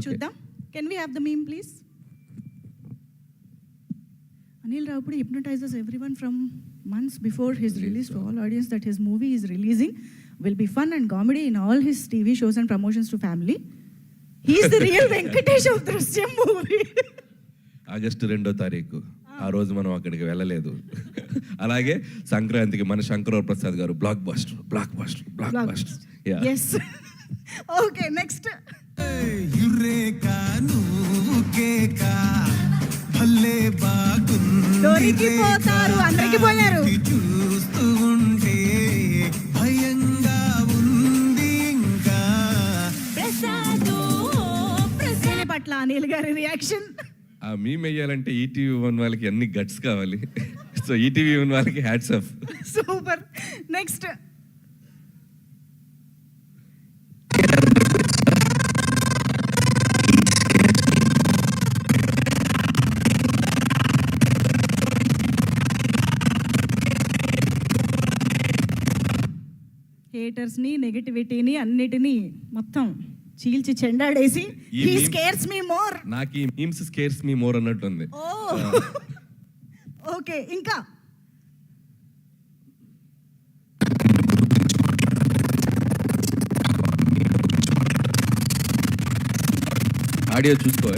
చూద్దాం. Can we have the meme please? Anil Ravipudi hypnotizes everyone from months before his release to all audience that his movie is releasing will be fun and comedy in all his TV shows and promotions to family. He is the real Venkatesh of Drishyam movie. August 2వ తారీఖు ఆ రోజు మనం అక్కడికి వెళ్ళలేదు. అలాగే సంక్రాంతికి మన Shankar Prasad garu blockbuster. Yes. Okay, next. దొరికిపోతారు, అందరికి పోయారు. చూస్తూ ఉంటే భయంగా ఉంది ఇంకా. ప్రసాద్ పట్ల అనిల్ గారి రియాక్షన్. ఆ మీమ్ వేయాలంటే ఈటీవీ వన్ వాళ్ళకి అన్ని గట్స్ కావాలి. సో ఈటీవీ వన్ వాళ్ళకి హ్యాట్స్ ఆఫ్. సూపర్. నెక్స్ట్. హేటర్స్ని, నెగటివిటీని అన్నిటినీ మొత్తం చీల్చి చెండాడేసి హీ స్కేర్స్ మీ మోర్. నాకు ఈ మీమ్స్ స్కేర్స్ మీ మోర్ అన్నట్టుంది. ఓకే, ఇంకా ఆడియో చూసుకో.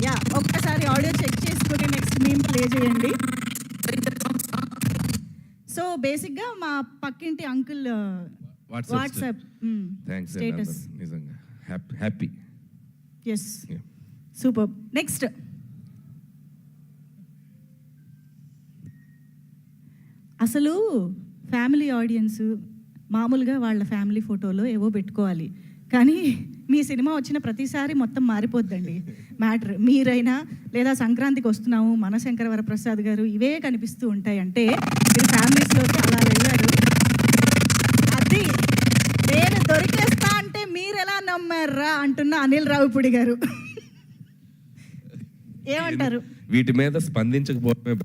యా, ఒక్కసారి ఆడియో చెక్ చేసుకుని నెక్స్ట్ మీమ్ ప్లే చేయండి. సో బేసిక్గా మా పక్కింటి అంకుల్ వాట్సాప్ స్టేటస్. నిజంగా హ్యాపీ. Yes, super. నెక్స్ట్. అసలు ఫ్యామిలీ ఆడియన్స్ మామూలుగా వాళ్ళ ఫ్యామిలీ ఫోటోలో ఏవో పెట్టుకోవాలి, కానీ మీ సినిమా వచ్చిన ప్రతిసారి మొత్తం మారిపోద్దండి మ్యాటర్. మీరైనా లేదా సంక్రాంతికి వస్తున్నాము మన శంకర్ వరప్రసాద్ గారు ఇవే కనిపిస్తూ ఉంటాయి. అంటే మీరు ఫ్యామిలీస్లోకి అలా వెళ్ళారు. అది నేను దొరికేస్తా అంటే మీరు ఎలా నమ్మారా అంటున్న అనిల్ రావిపూడి గారు. ఏమంటారు? వీటి మీద స్పందించకపోవడమే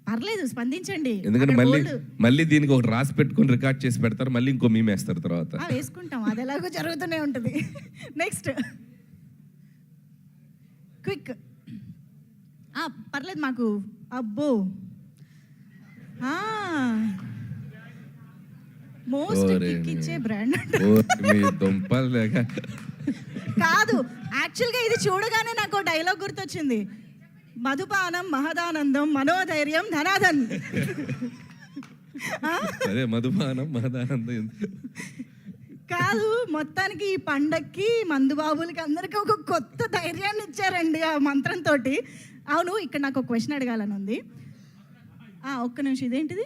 పర్లేదు, స్పందించండి. ఎందుకంటే మళ్ళీ దీనికి ఒక రాసి పెట్టుకొని రికార్డ్ చేసి పెడతారు, మళ్ళీ ఇంకో మేము వేస్తారు తర్వాత. వేసుకుంటాం, అది ఎలాగో జరుగుతూనే ఉంటుంది. నెక్స్ట్. క్విక్. పర్లేదు మాకు. అబ్బో, మోస్ట్ కిక్ ఇచ్చే బ్రాండ్ కాదు. యాక్చువల్గా ఇది చూడగానే నాకు డైలాగ్ గుర్తొచ్చింది. మధుపానం మహదానందం మనోధైర్యం ధనాధన్. అదే మధుపానం మహదానందం కాదు, మొత్తానికి ఈ పండక్కి మందుబాబులకి అందరికి ఒక కొత్త ధైర్యాన్ని ఇచ్చారండి ఆ మంత్రంతో. అవును, ఇక్కడ నాకు ఒక క్వశ్చన్ అడగాలని ఉంది. ఒక్క నిమిషం, ఇదేంటిది?